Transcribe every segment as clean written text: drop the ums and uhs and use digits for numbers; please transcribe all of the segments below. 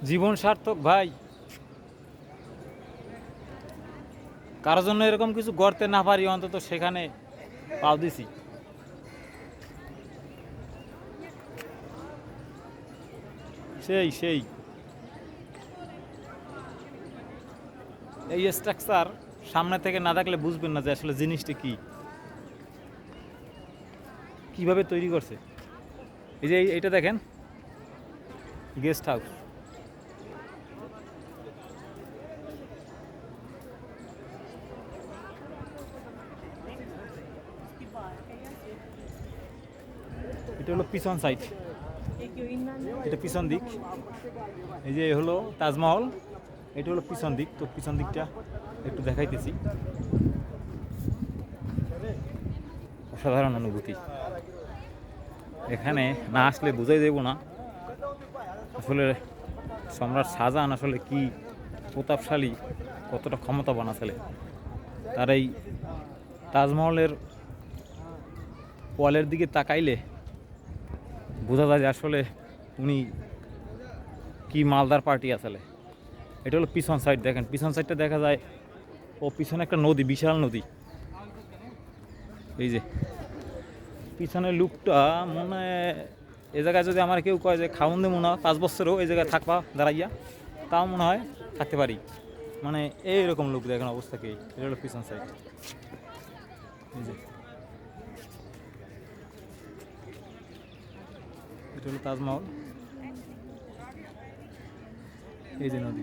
জীবন সার্থক ভাই। কারোর জন্য এরকম কিছু গড়তে না পারি, অন্তত সেখানে পাও দিছি। সেই সেই এই স্ট্রাকচার সামনে থেকে না দেখলে বুঝবেন না যে আসলে জিনিসটা কি, কিভাবে তৈরি করছে। এই যে এইটা দেখেন, গেস্ট হাউস। এটা হলো পিছন সাইড, এটা পিছন দিক। এই যে হলো তাজমহল, এটা হলো পিছন দিক। তো পিছন দিকটা একটু দেখাইতেছি। অসাধারণ অনুভূতি। এখানে না আসলে বুঝাই দেব না আসলে সম্রাট শাহজাহান আসলে কি প্রতাপশালী, কতটা ক্ষমতাবান আসলে। তার এই তাজমহলের ওয়ালের দিকে তাকাইলে বোঝা যায় যে আসলে উনি কি মালদার পার্টি আসলে। এটা হলো পিছন সাইড, দেখেন পিছন সাইডটা দেখা যায়। ও পিছনে একটা নদী, বিশাল নদী। এই যে পিছনের লুকটা মনে হয়, এ জায়গায় যদি আমার কেউ কয় যে খাউন দে মনে হয় 5 বছরও এই জায়গায় থাকবা দাঁড়াইয়া, তাও মনে হয় থাকতে পারি। মানে এইরকম লুক, দেখেন অবস্থা কি। এটা হলো পিছন সাইড। এই যে এটা হলো তাজমহল, এই যে নদী।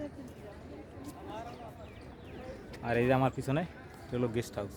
আর এই যে আমার পিছনে এটা হলো গেস্ট হাউস।